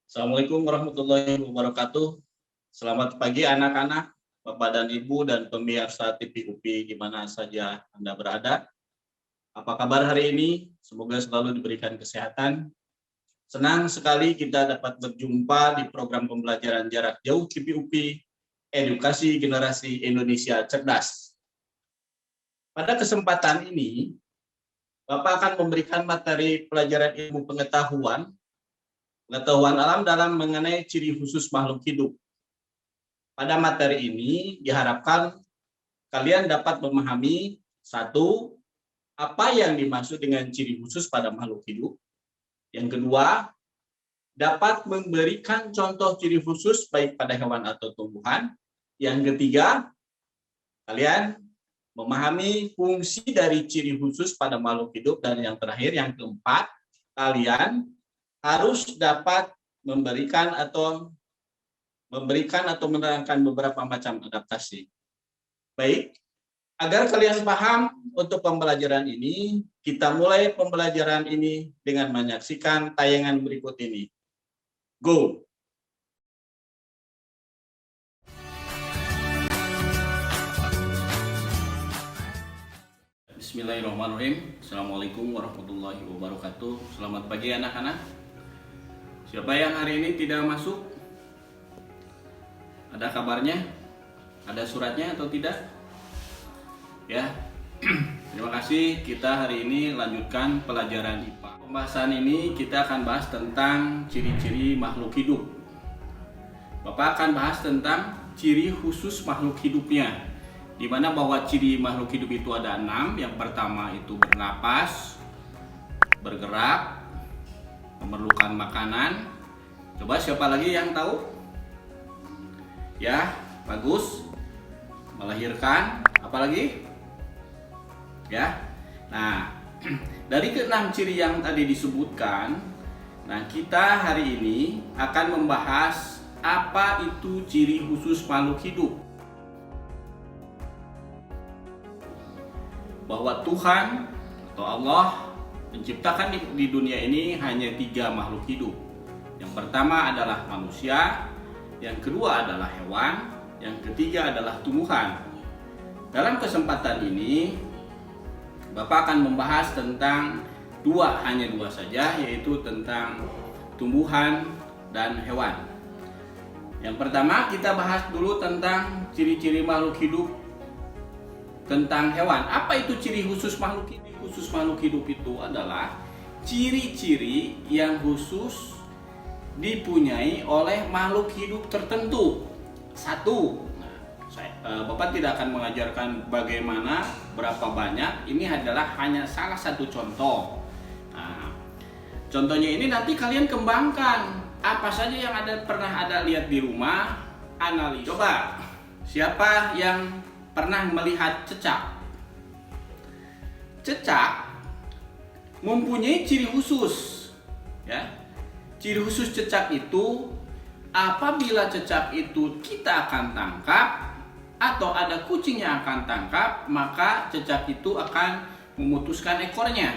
Assalamualaikum warahmatullahi wabarakatuh. Selamat pagi anak-anak, Bapak dan Ibu dan pemirsa TV UPI di mana saja Anda berada. Apa kabar hari ini? Semoga selalu diberikan kesehatan. Senang sekali kita dapat berjumpa di program pembelajaran jarak jauh TV UPI, Edukasi Generasi Indonesia Cerdas. Pada kesempatan ini, Bapak akan memberikan materi pelajaran ilmu pengetahuan alam dalam mengenai ciri khusus makhluk hidup. Pada materi ini diharapkan kalian dapat memahami satu, apa yang dimaksud dengan ciri khusus pada makhluk hidup. Yang kedua, dapat memberikan contoh ciri khusus baik pada hewan atau tumbuhan. Yang ketiga, kalian memahami fungsi dari ciri khusus pada makhluk hidup. Dan yang terakhir, yang keempat, kalian harus dapat memberikan atau menerangkan beberapa macam adaptasi. Baik, agar kalian paham untuk pembelajaran ini, kita mulai pembelajaran ini dengan menyaksikan tayangan berikut ini. Go! Bismillahirrahmanirrahim. Assalamualaikum warahmatullahi wabarakatuh. Selamat pagi anak-anak. Siapa yang hari ini tidak masuk? Ada kabarnya? Ada suratnya atau tidak? Ya, terima kasih. Kita hari ini lanjutkan pelajaran IPA. Pembahasan ini kita akan bahas tentang ciri-ciri makhluk hidup. Bapak akan bahas tentang ciri khusus makhluk hidupnya, di mana bahwa ciri makhluk hidup itu ada 6. Yang pertama itu bernapas, bergerak, memerlukan makanan. Coba siapa lagi yang tahu? Ya, bagus. Melahirkan, apalagi? Ya. Nah, dari ke-6 ciri yang tadi disebutkan, nah kita hari ini akan membahas apa itu ciri khusus makhluk hidup. Bahwa Tuhan atau Allah menciptakan di dunia ini hanya 3 makhluk hidup. Yang pertama adalah manusia, yang kedua adalah hewan, yang ketiga adalah tumbuhan. Dalam kesempatan ini, Bapak akan membahas tentang hanya dua saja, yaitu tentang tumbuhan dan hewan. Yang pertama kita bahas dulu tentang ciri-ciri makhluk hidup tentang hewan. Apa itu ciri khusus makhluk hidup? Khusus makhluk hidup itu adalah ciri-ciri yang khusus dipunyai oleh makhluk hidup tertentu. Satu, Bapak tidak akan mengajarkan bagaimana, berapa banyak. Ini adalah hanya salah satu contoh. Nah, contohnya ini nanti kalian kembangkan. Apa saja yang pernah ada lihat di rumah, analis. Coba, siapa yang pernah melihat cecak? Cecak mempunyai ciri khusus, ya. Ciri khusus cecak itu apabila cecak itu kita akan tangkap atau ada kucing yang akan tangkap, maka cecak itu akan memutuskan ekornya.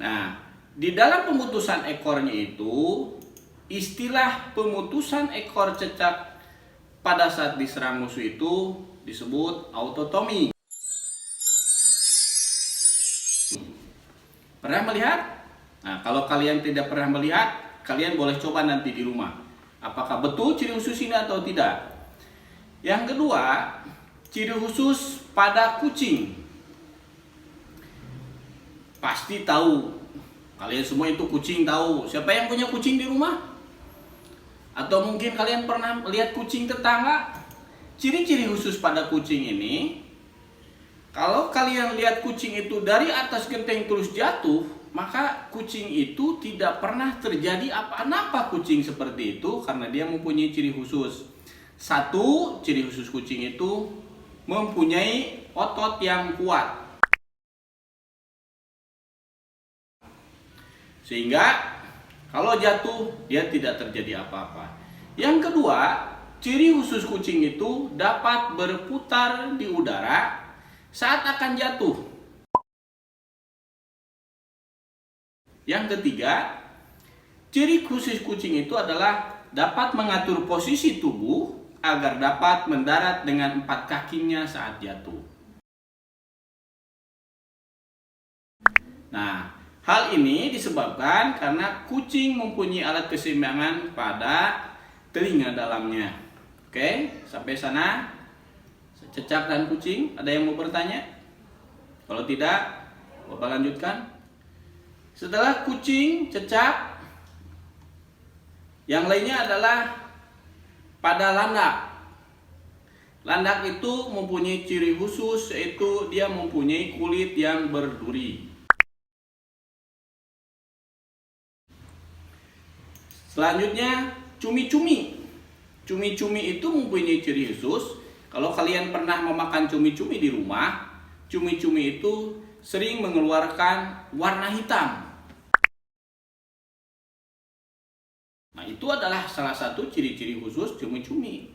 Nah, di dalam pemutusan ekornya itu, istilah pemutusan ekor cecak pada saat diserang musuh itu disebut autotomi. Pernah melihat? Nah, kalau kalian tidak pernah melihat, kalian boleh coba nanti di rumah. Apakah betul ciri khusus ini atau tidak? Yang kedua, ciri khusus pada kucing. Pasti tahu. Kalian semua itu kucing tahu. Siapa yang punya kucing di rumah? Atau mungkin kalian pernah lihat kucing tetangga? Ciri-ciri khusus pada kucing ini, kalau kalian lihat kucing itu dari atas genteng terus jatuh, maka kucing itu tidak pernah terjadi apa-apa kucing seperti itu karena dia mempunyai ciri khusus. Satu, ciri khusus kucing itu mempunyai otot yang kuat. Sehingga kalau jatuh dia tidak terjadi apa-apa. Yang kedua, ciri khusus kucing itu dapat berputar di udara saat akan jatuh. Yang ketiga, Ciri khusus kucing itu adalah dapat mengatur posisi tubuh agar dapat mendarat dengan 4 kakinya saat jatuh. Nah, hal ini disebabkan karena kucing mempunyai alat keseimbangan pada telinga dalamnya. Oke, sampai sana cecak dan kucing, ada yang mau bertanya? Kalau tidak, Bapak lanjutkan. Setelah kucing, cecak, yang lainnya adalah pada landak. Landak itu mempunyai ciri khusus, yaitu dia mempunyai kulit yang berduri. Selanjutnya, cumi-cumi. Cumi-cumi itu mempunyai ciri khusus. Kalau kalian pernah memakan cumi-cumi di rumah, cumi-cumi itu sering mengeluarkan warna hitam. Nah, itu adalah salah satu ciri-ciri khusus cumi-cumi.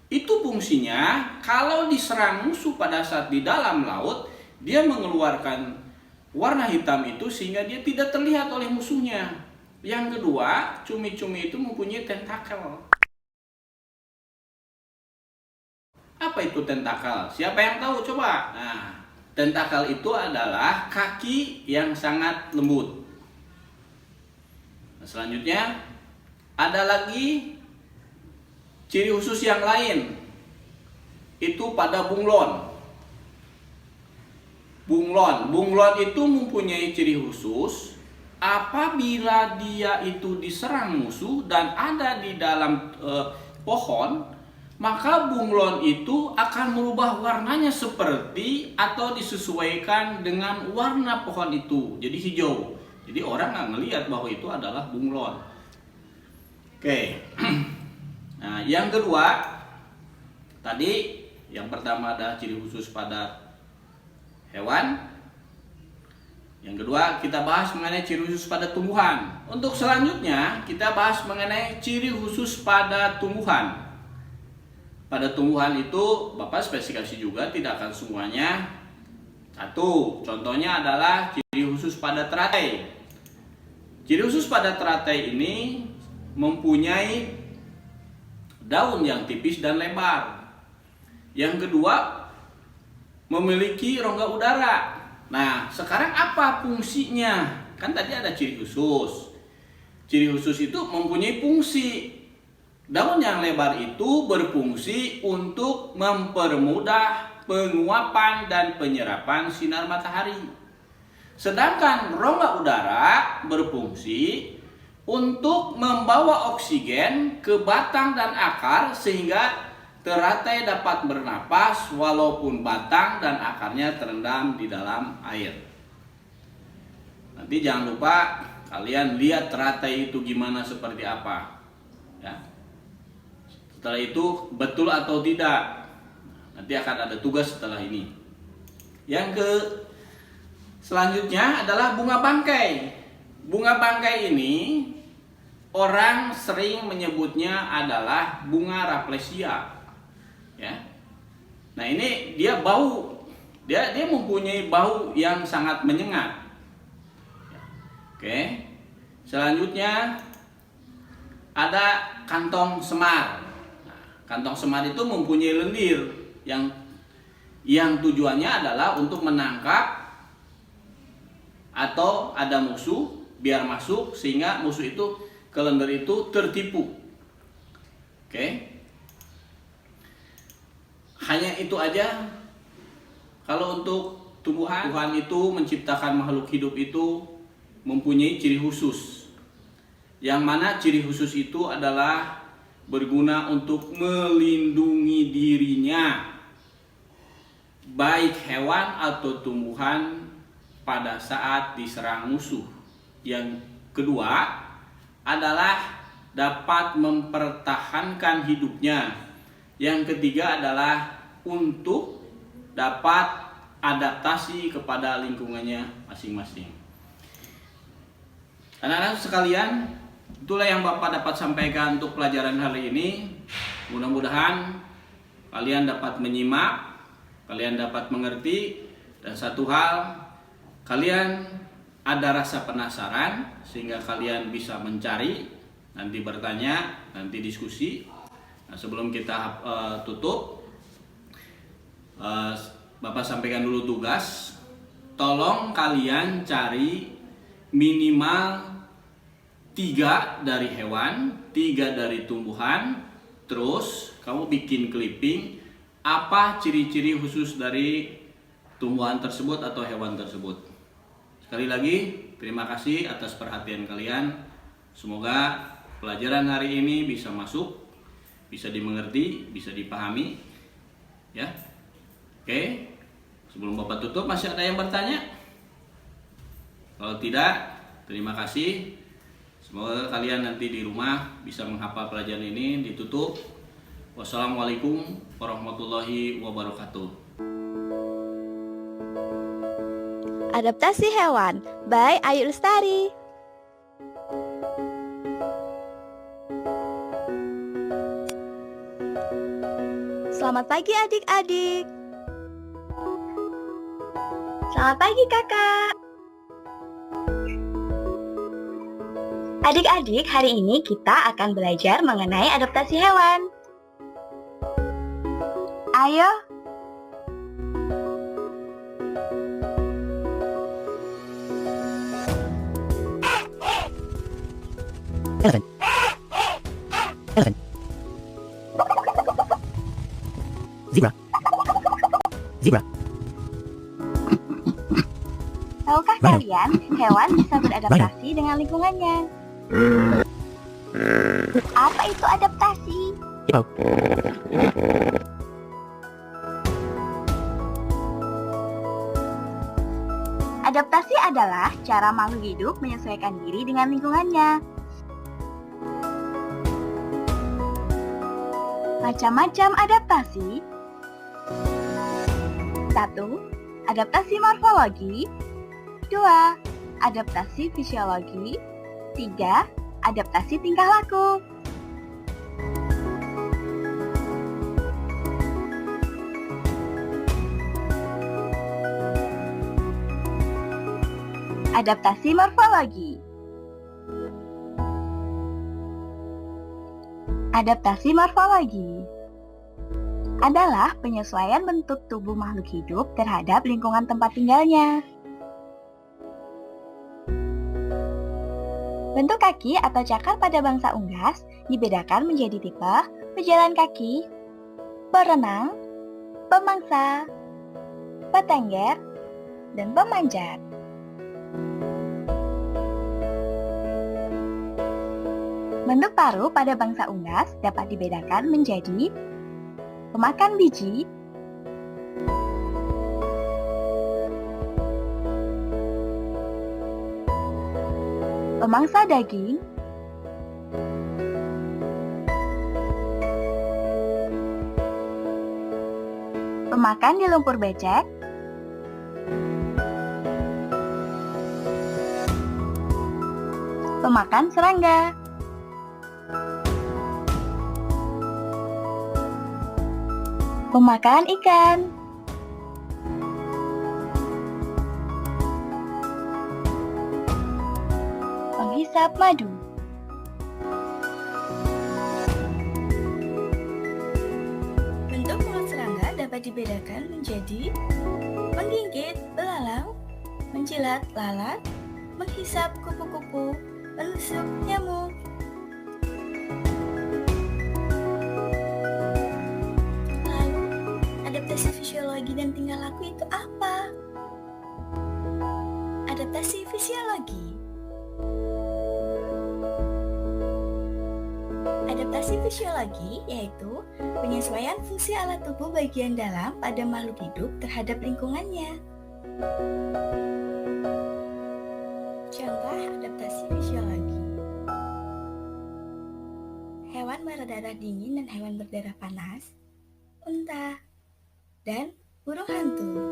Itu fungsinya kalau diserang musuh pada saat di dalam laut, dia mengeluarkan warna hitam itu sehingga dia tidak terlihat oleh musuhnya. Yang kedua, cumi-cumi itu mempunyai tentakel. Apa itu tentakel? Siapa yang tahu? Coba. Nah, tentakel itu adalah kaki yang sangat lembut. Nah, selanjutnya, ada lagi ciri khusus yang lain. Itu pada bunglon. Bunglon itu mempunyai ciri khusus. Apabila dia itu diserang musuh dan ada di dalam pohon, maka bunglon itu akan merubah warnanya seperti atau disesuaikan dengan warna pohon itu, jadi hijau. Jadi orang nggak ngelihat bahwa itu adalah bunglon. Oke. Nah, yang kedua, tadi yang pertama ada ciri khusus pada hewan. Yang kedua, kita bahas mengenai ciri khusus pada tumbuhan. Untuk selanjutnya, kita bahas mengenai ciri khusus pada tumbuhan. Pada tumbuhan itu, Bapak spesifikasi juga, tidak akan semuanya satu. Contohnya adalah ciri khusus pada teratai. Ciri khusus pada teratai ini mempunyai daun yang tipis dan lebar. Yang kedua, memiliki rongga udara. Nah, sekarang apa fungsinya? Kan tadi ada ciri khusus. Ciri khusus itu mempunyai fungsi. Daun yang lebar itu berfungsi untuk mempermudah penguapan dan penyerapan sinar matahari. Sedangkan rongga udara berfungsi untuk membawa oksigen ke batang dan akar sehingga teratai dapat bernapas walaupun batang dan akarnya terendam di dalam air. Nanti jangan lupa kalian lihat teratai itu gimana, seperti apa. Ya. Setelah itu betul atau tidak, nanti akan ada tugas setelah ini. Yang selanjutnya adalah bunga bangkai. Bunga bangkai ini orang sering menyebutnya adalah bunga Rafflesia. Ya. Nah, ini dia bau. Dia mempunyai bau yang sangat menyengat. Oke. Selanjutnya ada kantong semar. Nah, kantong semar itu mempunyai lendir yang tujuannya adalah untuk menangkap atau ada musuh biar masuk sehingga musuh itu ke lendir itu tertipu. Oke. Hanya itu aja. Kalau untuk tumbuhan, Tuhan itu menciptakan makhluk hidup itu mempunyai ciri khusus. Yang mana ciri khusus itu adalah berguna untuk melindungi dirinya, baik hewan atau tumbuhan pada saat diserang musuh. Yang kedua adalah dapat mempertahankan hidupnya. Yang ketiga adalah untuk dapat adaptasi kepada lingkungannya masing-masing. Anak-anak sekalian, itulah yang Bapak dapat sampaikan untuk pelajaran hari ini. Mudah-mudahan kalian dapat menyimak, kalian dapat mengerti, dan satu hal, kalian ada rasa penasaran sehingga kalian bisa mencari, nanti bertanya, nanti diskusi. Nah, sebelum kita tutup, Bapak sampaikan dulu tugas. Tolong kalian cari minimal 3 dari hewan, 3 dari tumbuhan. Terus kamu bikin clipping apa ciri-ciri khusus dari tumbuhan tersebut atau hewan tersebut. Sekali lagi, terima kasih atas perhatian kalian. Semoga pelajaran hari ini bisa masuk, bisa dimengerti, bisa dipahami. Ya. Oke. Sebelum Bapak tutup, masih ada yang bertanya? Kalau tidak, terima kasih. Semoga kalian nanti di rumah bisa menghafal pelajaran ini. Ditutup. Wassalamualaikum warahmatullahi wabarakatuh. Adaptasi hewan by Ayu Lestari. Selamat pagi adik-adik. Selamat pagi kakak. Adik-adik, hari ini kita akan belajar mengenai adaptasi hewan. Ayo. Elephant. Elephant. Zebra. Zebra. Tahukah Rhino. kalian hewan bisa beradaptasi dengan lingkungannya? Apa itu adaptasi? Hippo. Adaptasi adalah cara makhluk hidup menyesuaikan diri dengan lingkungannya. Macam-macam adaptasi. 1. Adaptasi morfologi. 2. Adaptasi fisiologi. 3. Adaptasi tingkah laku. Adaptasi morfologi. Adaptasi morfologi adalah penyesuaian bentuk tubuh makhluk hidup terhadap lingkungan tempat tinggalnya. Bentuk kaki atau cakar pada bangsa unggas dibedakan menjadi tipe pejalan kaki, perenang, pemangsa, petengger, dan pemanjat. Bentuk paruh pada bangsa unggas dapat dibedakan menjadi pemakan biji, pemangsa daging, pemakan di lumpur becek, pemakan serangga. Pemakan ikan. Penghisap madu. Bentuk mulut serangga dapat dibedakan menjadi menggigit belalang, menjilat lalat, menghisap kupu-kupu, menusuk nyamuk. Adaptasi fisiologi dan tingkah laku itu apa? Adaptasi fisiologi. Adaptasi fisiologi yaitu penyesuaian fungsi alat tubuh bagian dalam pada makhluk hidup terhadap lingkungannya. Contoh adaptasi fisiologi. Hewan berdarah dingin dan hewan berdarah panas, unta, dan burung hantu.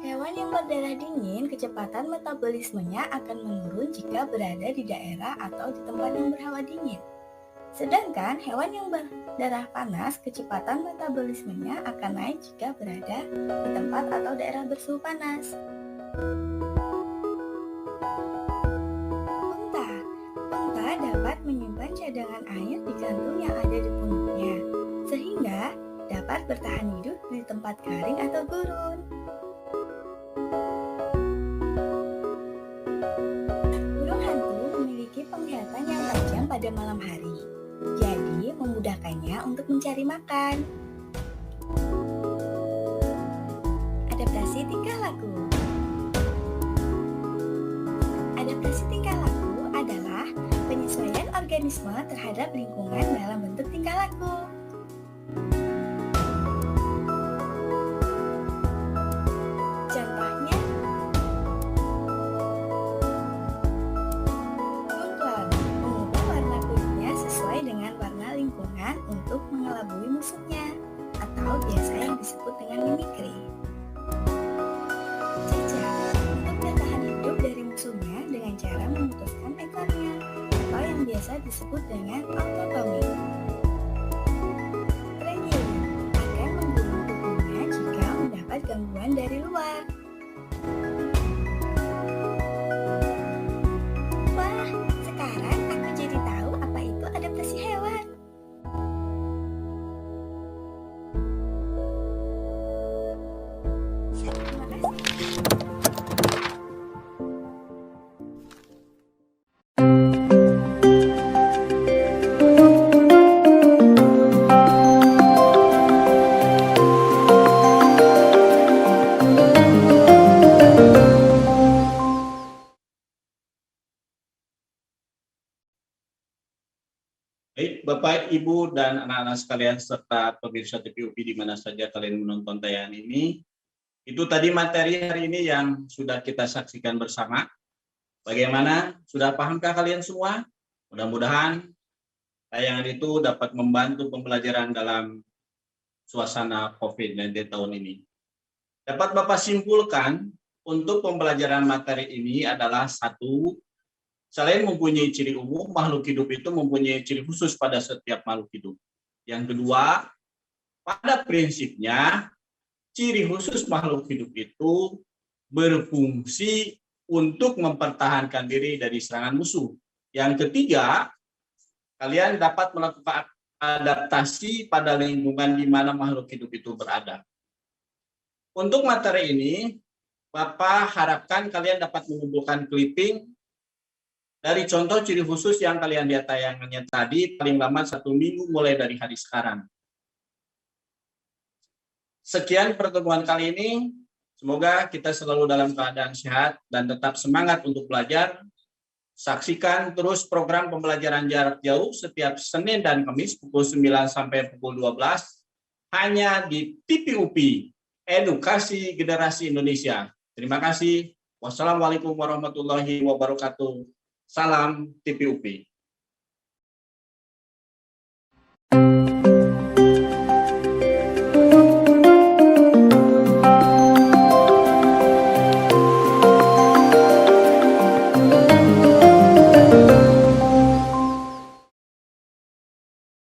Hewan yang berdarah dingin, kecepatan metabolismenya akan menurun jika berada di daerah atau di tempat yang berhawa dingin. Sedangkan hewan yang berdarah panas, kecepatan metabolismenya akan naik jika berada di tempat atau daerah bersuhu panas. Unta dapat menyimpan cadangan air di kantung yang ada di punggungnya, sehingga dapat bertahan hidup di tempat kering atau gurun. Burung hantu memiliki penglihatan yang tajam pada malam hari, jadi memudahkannya untuk mencari makan. Adaptasi tingkah laku. Adaptasi tingkah laku adalah penyesuaian organisme terhadap lingkungan dalam bentuk tingkah laku. Contohnya, bunglon mengubah warna kulitnya sesuai dengan warna lingkungan untuk mengelabui musuhnya, atau biasa yang disebut dengan mimikri. Cicak untuk bertahan hidup dari musuhnya dengan cara memutuskan ekornya, atau yang biasa disebut dengan autotomi. Terenggiling akan menggulung tubuhnya jika mendapat gangguan dari luar. Wah, sekarang aku jadi tahu apa itu adaptasi hewan. Terima kasih. Baik, Bapak, Ibu, dan anak-anak sekalian serta pemirsa TPUP di mana saja kalian menonton tayangan ini. Itu tadi materi hari ini yang sudah kita saksikan bersama. Bagaimana? Sudah pahamkah kalian semua? Mudah-mudahan tayangan itu dapat membantu pembelajaran dalam suasana COVID-19 tahun ini. Dapat Bapak simpulkan, untuk pembelajaran materi ini adalah satu, selain mempunyai ciri umum, makhluk hidup itu mempunyai ciri khusus pada setiap makhluk hidup. Yang kedua, pada prinsipnya, ciri khusus makhluk hidup itu berfungsi untuk mempertahankan diri dari serangan musuh. Yang ketiga, kalian dapat melakukan adaptasi pada lingkungan di mana makhluk hidup itu berada. Untuk materi ini, Bapak harapkan kalian dapat mengumpulkan clipping dari contoh ciri khusus yang kalian lihat tayangannya tadi, paling lama 1 minggu mulai dari hari sekarang. Sekian pertemuan kali ini. Semoga kita selalu dalam keadaan sehat dan tetap semangat untuk belajar. Saksikan terus program pembelajaran jarak jauh setiap Senin dan Kamis pukul 9 sampai pukul 12 hanya di TPUP, Edukasi Generasi Indonesia. Terima kasih. Wassalamualaikum warahmatullahi wabarakatuh. Salam TPUP.